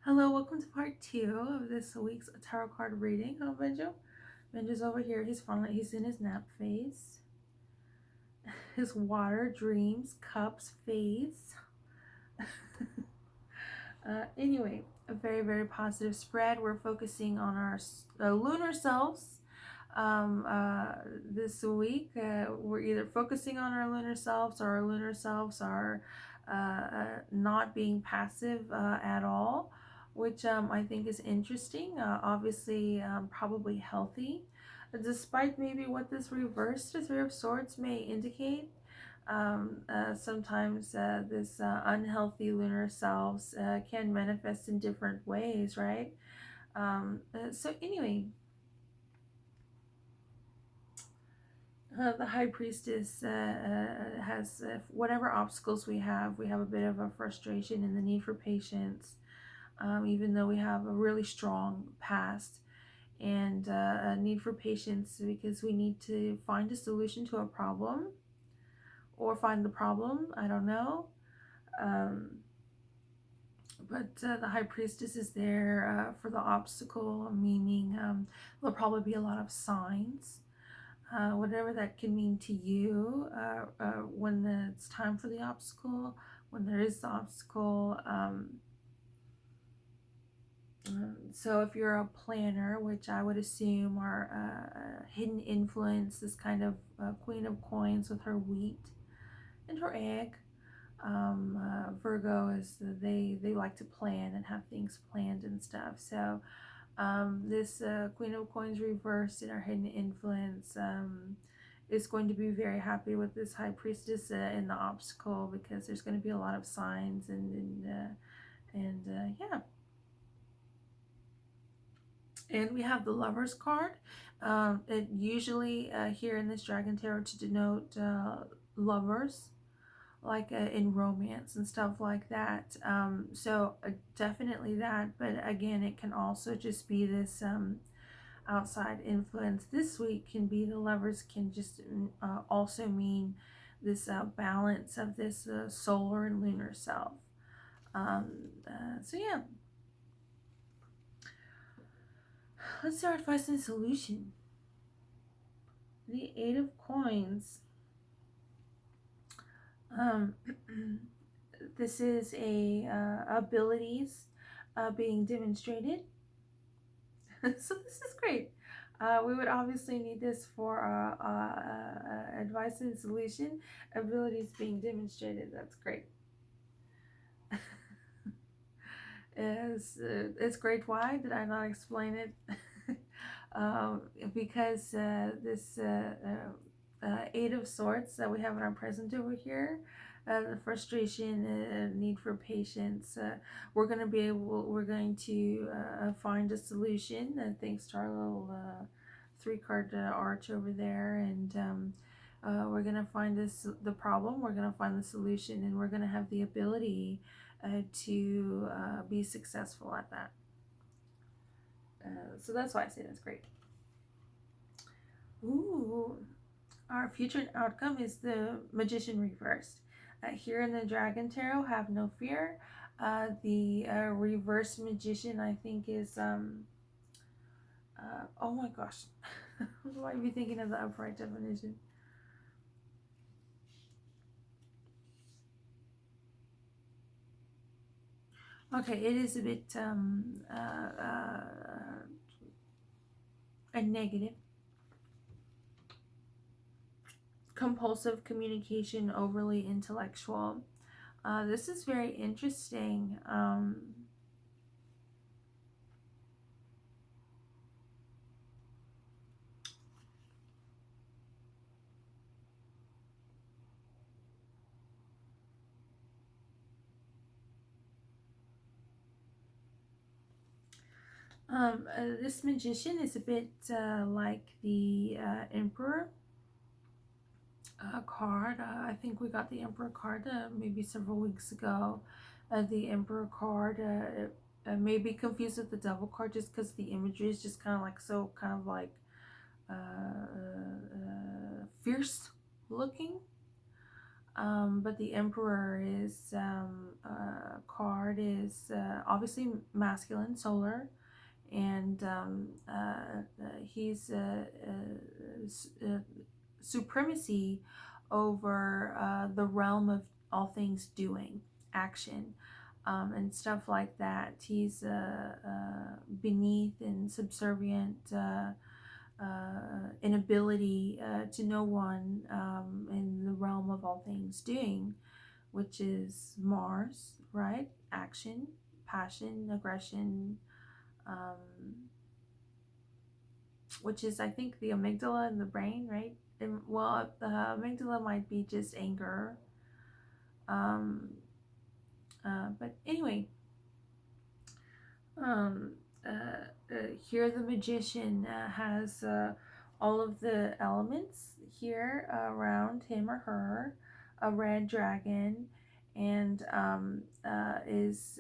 Hello, welcome to part two of this week's tarot card reading. Oh, Benjo. Benjo's over here. He's in his nap phase. His water, dreams, cups phase. Anyway, a very, very positive spread. We're focusing on our lunar selves. This week, we're either focusing on our lunar selves or our lunar selves are not being passive at all, which I think is interesting. Obviously, probably healthy, despite maybe what this reversed Three of Swords may indicate. Sometimes this unhealthy lunar selves can manifest in different ways, right? So anyway, the high priestess has whatever obstacles we have a bit of a frustration and the need for patience, even though we have a really strong past and a need for patience because we need to find a solution to a problem or find the problem. I don't know. Um, but the high priestess is there for the obstacle, meaning there'll probably be a lot of signs, whatever that can mean to you when it's time for the obstacle, when there is the obstacle. So if you're a planner, which I would assume are hidden influence, this kind of Queen of Coins with her wheat and her egg. Virgo is they like to plan and have things planned and stuff. So this Queen of Coins reversed in our hidden influence is going to be very happy with this High Priestess in the obstacle because there's going to be a lot of signs and yeah. And we have the Lovers card. It usually here in this Dragon Tarot to denote lovers, like in romance and stuff like that. So definitely that, but again, it can also just be this outside influence. This week can be the Lovers can just also mean this balance of this solar and lunar self. So yeah, let's start advice and solution. The Eight of Coins. Um, this is a abilities being demonstrated. So this is great. We would obviously need this for advice and solution. Abilities being demonstrated. That's great. It's great. Why did I not explain it? Because this Eight of Swords that we have in our present over here, the frustration, need for patience. We're going to find a solution thanks to our little three-card arch over there, and we're gonna find the problem. We're gonna find the solution, and we're gonna have the ability to be successful at that. So that's why I say that's great. Ooh, our future outcome is the Magician reversed. Here in the Dragon Tarot, have no fear. The reverse Magician, I think, is oh my gosh, why are you thinking of the upright definition? Okay, it is a bit a negative. Compulsive communication, overly intellectual. This is very interesting. This magician is a bit like the Emperor card. I think we got the Emperor card maybe several weeks ago. The Emperor card may be confused with the Devil card just because the imagery is just kind of like so kind of like fierce looking. But the Emperor is card is obviously masculine, solar, and he's supremacy over the realm of all things doing, action, and stuff like that. He's beneath and subservient. Inability to know one in the realm of all things doing, which is Mars, right? Action, passion, aggression, um, which is, I think, the amygdala in the brain, right? And, well, the amygdala might be just anger. Um, but anyway, um, here the magician has all of the elements here around him or her, a red dragon, and is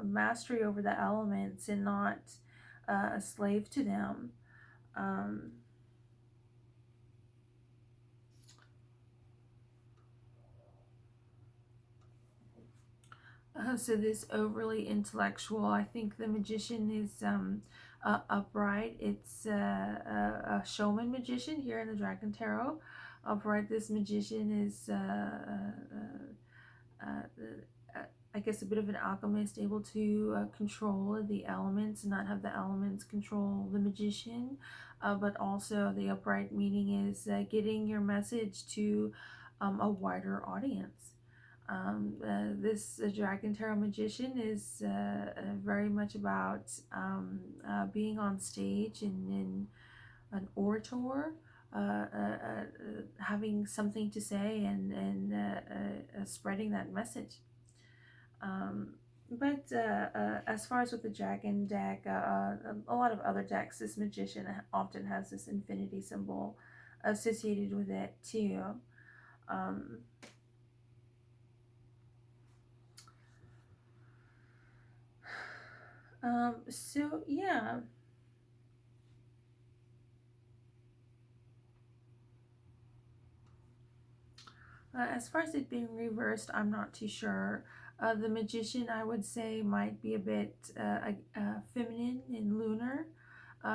mastery over the elements and not a slave to them. Um, so this overly intellectual, I think the magician is upright. It's a showman magician here in the Dragon Tarot. Upright, this magician is, I guess, a bit of an alchemist, able to control the elements and not have the elements control the magician. But also, the upright meaning is getting your message to a wider audience. This Dragon Tarot magician is very much about being on stage and an orator, having something to say and spreading that message. Um, but as far as with the dragon deck, a lot of other decks, this magician often has this infinity symbol associated with it too. Um, so yeah, as far as it being reversed, I'm not too sure. The magician, I would say, might be a bit feminine and lunar,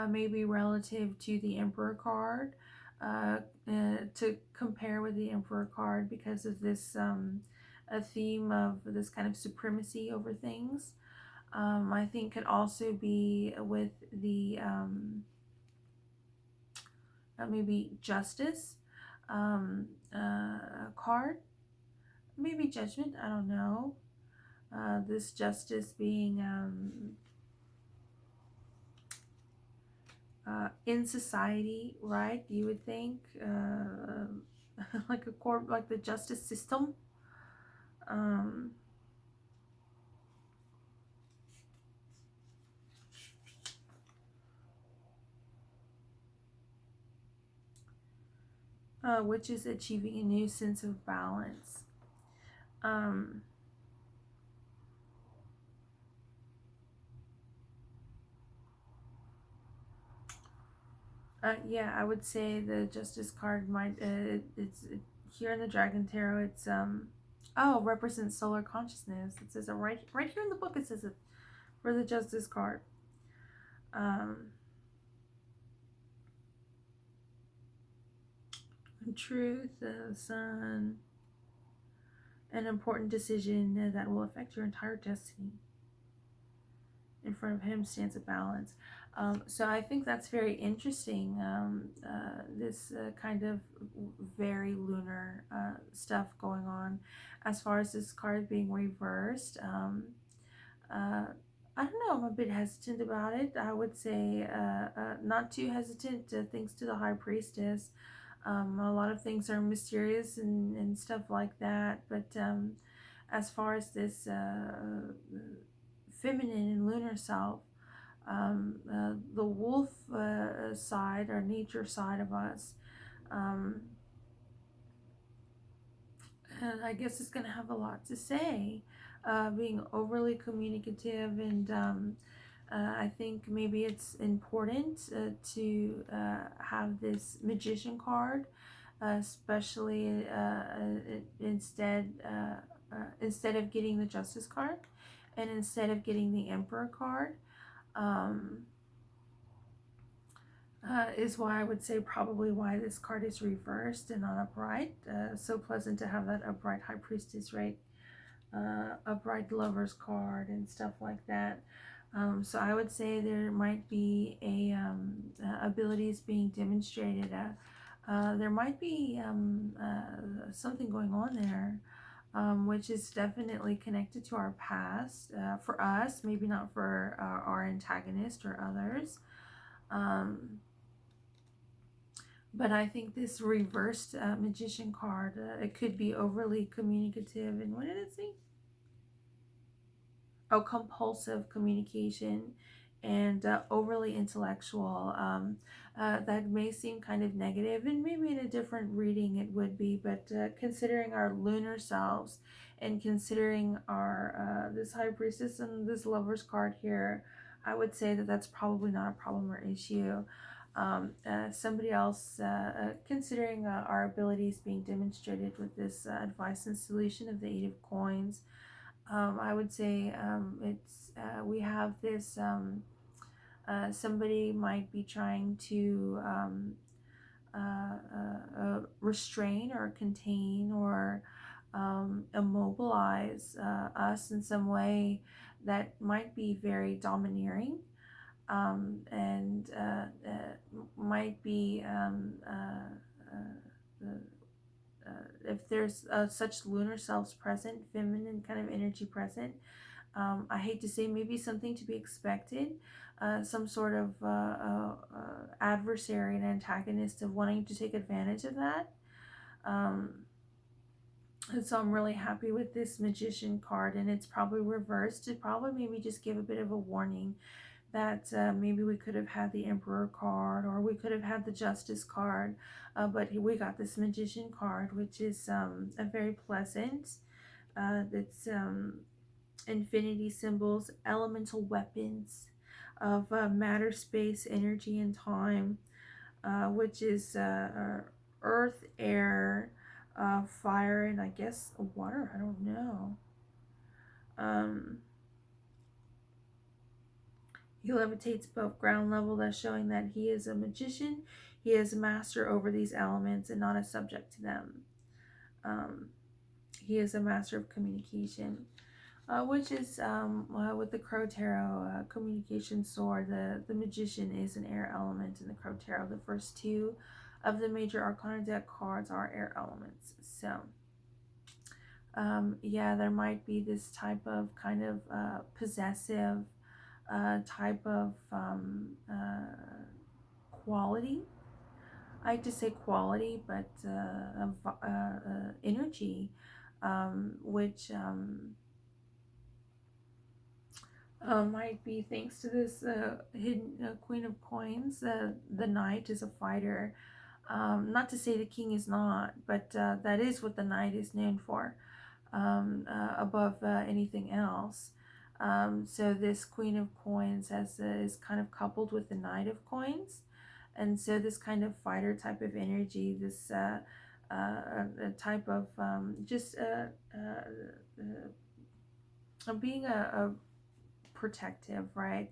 maybe relative to the Emperor card. To compare with the Emperor card because of this a theme of this kind of supremacy over things. I think could also be with the maybe justice card, maybe judgment. I don't know. This justice being in society, right? You would think like a court, like the justice system. Um, which is achieving a new sense of balance. Um, yeah, I would say the Justice card might. Here in the Dragon Tarot. It's oh, represents solar consciousness. It says it right here in the book. It says it for the Justice card. Um, truth, the Sun, an important decision that will affect your entire destiny. In front of him stands a balance. So I think that's very interesting. This kind of very lunar stuff going on. As far as this card being reversed, uh, I don't know. I'm a bit hesitant about it. I would say not too hesitant. Thanks to the High Priestess. A lot of things are mysterious and stuff like that. But as far as this feminine and lunar self, the wolf side or nature side of us, um, and I guess it's going to have a lot to say, being overly communicative and I think maybe it's important to have this magician card especially instead of getting the Justice card, and instead of getting the Emperor card. Um, is why I would say probably why this card is reversed and not upright. So pleasant to have that upright High Priestess, right? Upright Lovers card and stuff like that. So I would say there might be abilities being demonstrated. There might be something going on there, which is definitely connected to our past. For us, maybe not for our antagonist or others. Um, but I think this reversed Magician card, it could be overly communicative. And what did it say? Oh, compulsive communication and overly intellectual. That may seem kind of negative, and maybe in a different reading it would be, but considering our lunar selves and considering our this High Priestess and this Lover's card here, I would say that that's probably not a problem or issue. Somebody else, considering our abilities being demonstrated with this advice and solution of the Eight of Coins, I would say it's we have this somebody might be trying to restrain or contain or immobilize us in some way that might be very domineering, and might be if there's such lunar selves present, feminine kind of energy present, I hate to say maybe something to be expected, some sort of adversary and antagonist of wanting to take advantage of that. And so I'm really happy with this Magician card, and it's probably reversed to probably maybe just give a bit of a warning that maybe we could have had the Emperor card or we could have had the Justice card, but we got this Magician card, which is a very pleasant. It's infinity symbols, elemental weapons of matter, space, energy, and time, which is earth, air, fire, and I guess water. I don't know. Um, He levitates above ground level, thus showing that he is a magician. He is a master over these elements and not a subject to them. Um, he is a master of communication, which is with the Crow Tarot communication sword. The magician is an air element in the Crow Tarot. The first two of the major Arcana deck cards are air elements. So, yeah, there might be this type of kind of possessive type of quality. I hate to say quality, but energy, which might be thanks to this hidden Queen of Coins. The Knight is a fighter. Not to say the King is not, but that is what the Knight is known for, above anything else. So this Queen of Coins is kind of coupled with the Knight of Coins, and so this kind of fighter type of energy, this type of just being a protective, right?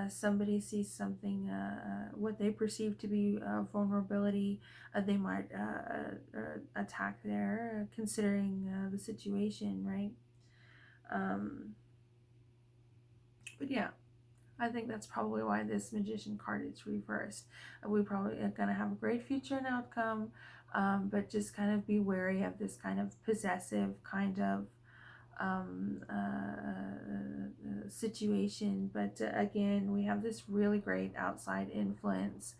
Somebody sees something, what they perceive to be vulnerability, they might attack there, considering the situation, right? But yeah, I think that's probably why this Magician card is reversed. We probably are going to have a great future and outcome, but just kind of be wary of this kind of possessive kind of situation. But again, we have this really great outside influence.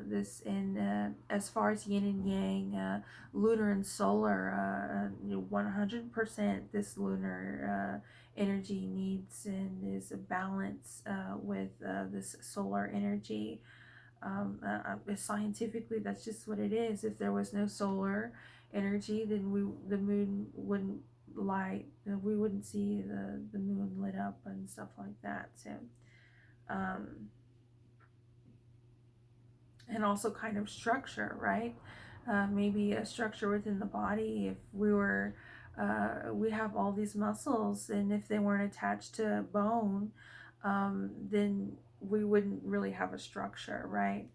This in as far as yin and yang, lunar and solar, 100% this lunar energy needs and is a balance with this solar energy. Scientifically, that's just what it is. If there was no solar energy, then the moon wouldn't light. We wouldn't see the moon lit up and stuff like that. So, and also kind of structure, right? Maybe a structure within the body. If we have all these muscles, and if they weren't attached to bone, then we wouldn't really have a structure, right?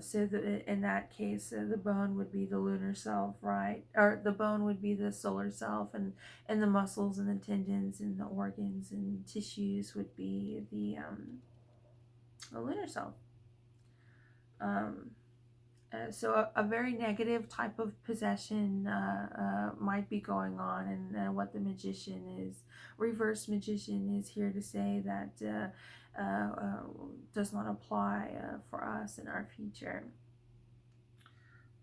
So that in that case, the bone would be the lunar self, right? Or the bone would be the solar self, and the muscles and the tendons and the organs and tissues would be the lunar self. Um, so a very negative type of possession might be going on, and what the magician is, reverse magician, is here to say that does not apply for us in our future.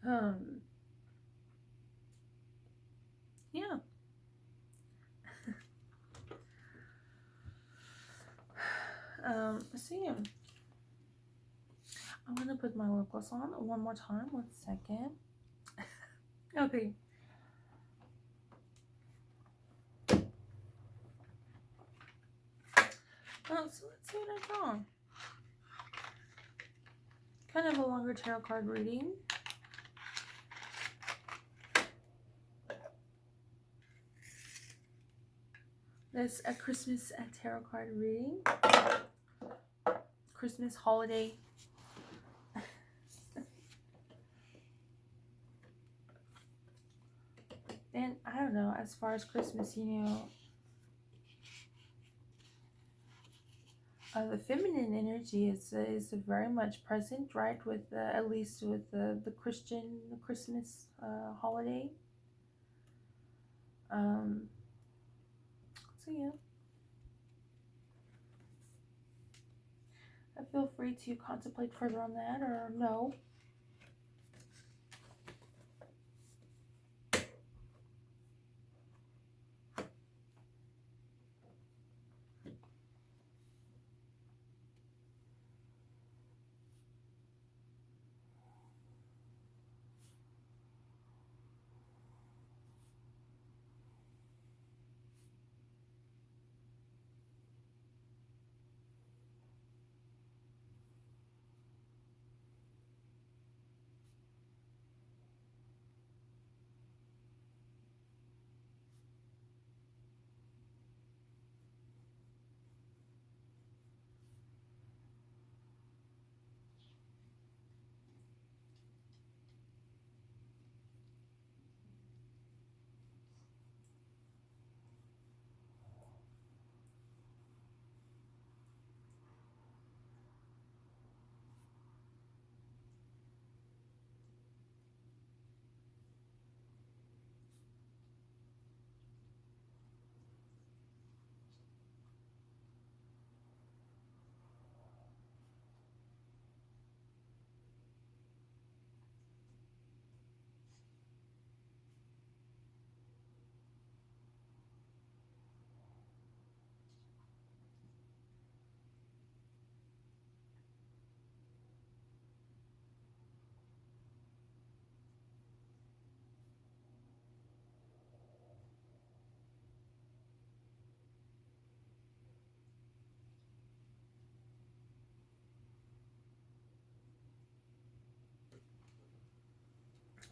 Um, yeah. So yeah, I'm gonna put my lip gloss on one more time. 1 second. Okay. So let's see what I draw. Kind of a longer tarot card reading. This a Christmas tarot card reading. Christmas holiday. And I don't know, as far as Christmas, the feminine energy is very much present, right? With at least with the Christian Christmas holiday. So yeah, feel free to contemplate further on that, or no.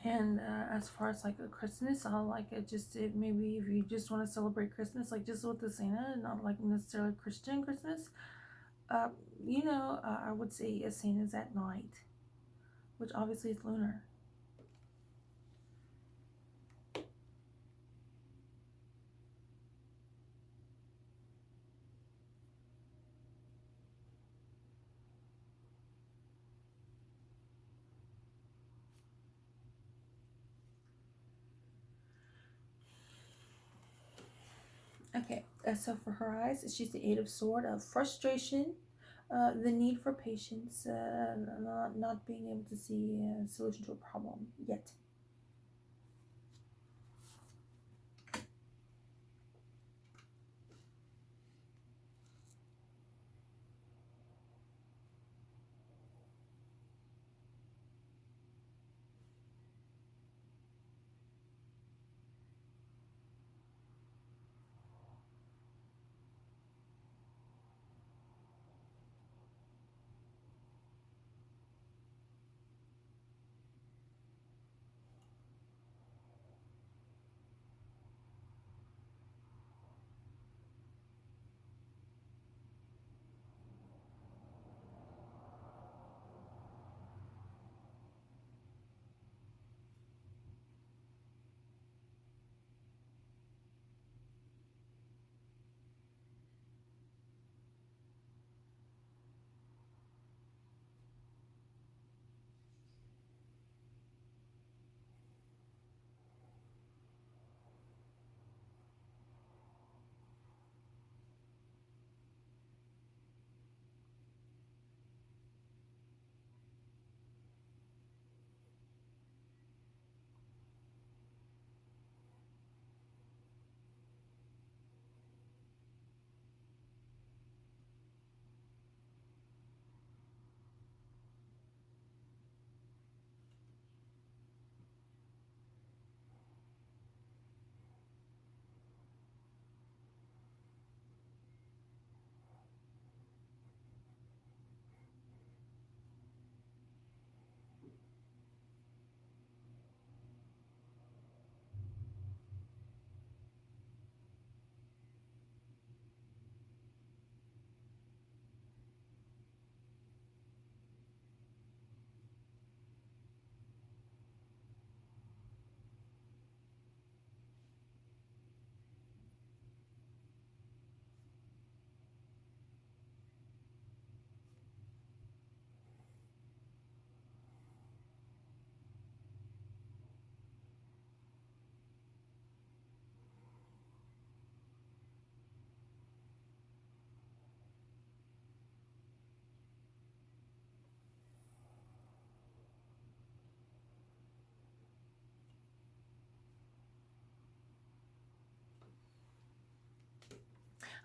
And as far as like a Christmas, I'll like it just maybe if you just want to celebrate Christmas, like just with the Santa, and not like necessarily Christian Christmas. Uh, I would say a Santa's at night, which obviously is lunar. Okay, so for her eyes, she's the Eight of Sword of frustration, the need for patience, not being able to see a solution to a problem yet.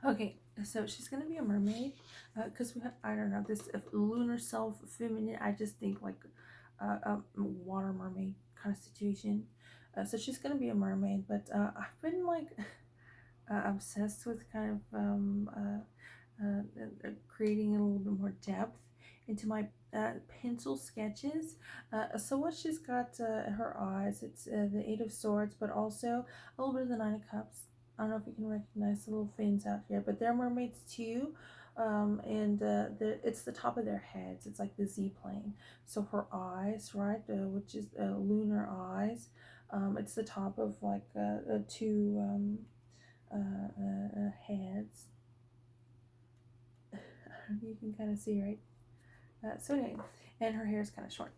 Okay, so she's gonna be a mermaid, because we have, I don't know, this lunar self feminine. I just think like a water mermaid kind of situation. So she's gonna be a mermaid, but I've been like obsessed with kind of creating a little bit more depth into my pencil sketches. So what she's got her eyes, it's the Eight of Swords, but also a little bit of the Nine of Cups. I don't know if you can recognize the little fins out here, but they're mermaids too. And it's the top of their heads. It's like the Z plane. So her eyes, right, which is lunar eyes. It's the top of like two heads. You can kind of see, right? So anyway, and her hair is kind of short.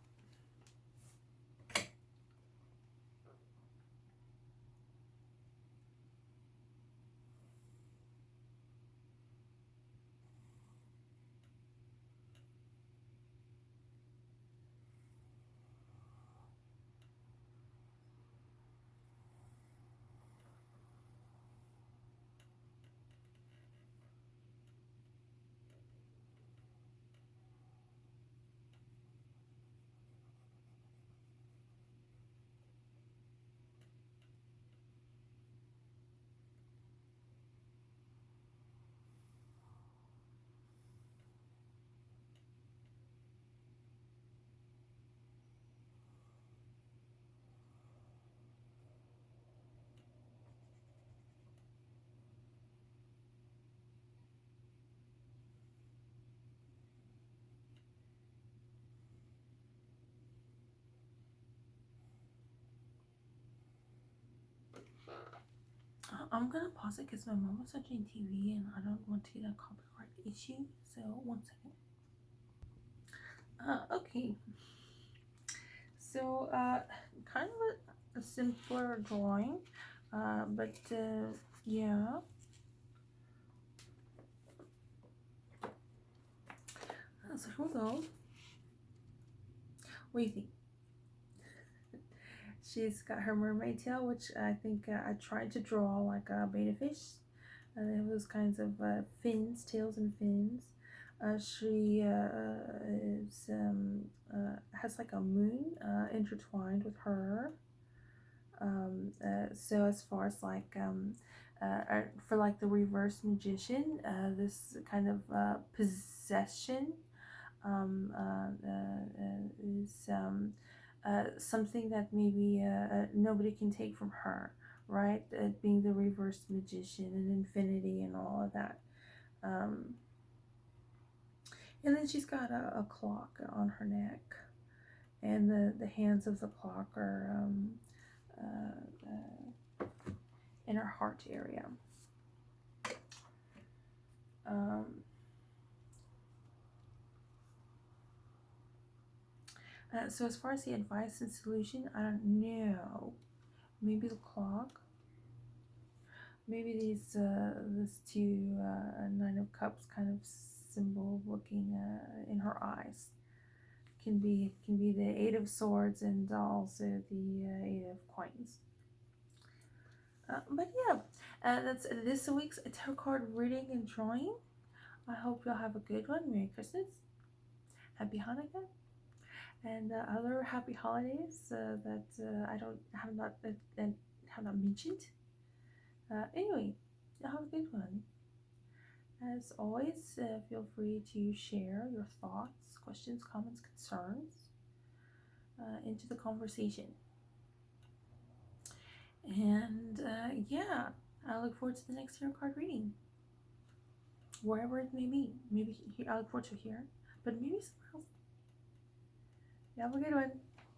I'm gonna pause it because my mom was watching TV and I don't want to get a copyright issue. So 1 second. Okay. So kind of a simpler drawing, but yeah. So here we go. What do you think? She's got her mermaid tail, which I think I tried to draw like a betta fish. They have those kinds of fins, tails and fins. She is has like a moon intertwined with her. So as far as like for like the reverse magician, this kind of possession is something that maybe nobody can take from her, right? Being the reverse magician and infinity and all of that. Um, and then she's got a clock on her neck, and the hands of the clock are in her heart area. Um, so as far as the advice and solution, I don't know. Maybe the clock. Maybe this two Nine of Cups kind of symbol looking in her eyes can be the Eight of Swords and also the Eight of Coins. But yeah, that's this week's tarot card reading and drawing. I hope you'll have a good one. Merry Christmas, Happy Hanukkah, and other happy holidays that I don't have not mentioned. Anyway, you'll have a good one. As always, feel free to share your thoughts, questions, comments, concerns into the conversation. And yeah, I look forward to the next tarot card reading, wherever it may be. Maybe I look forward to here, but maybe somewhere else. You have a good one.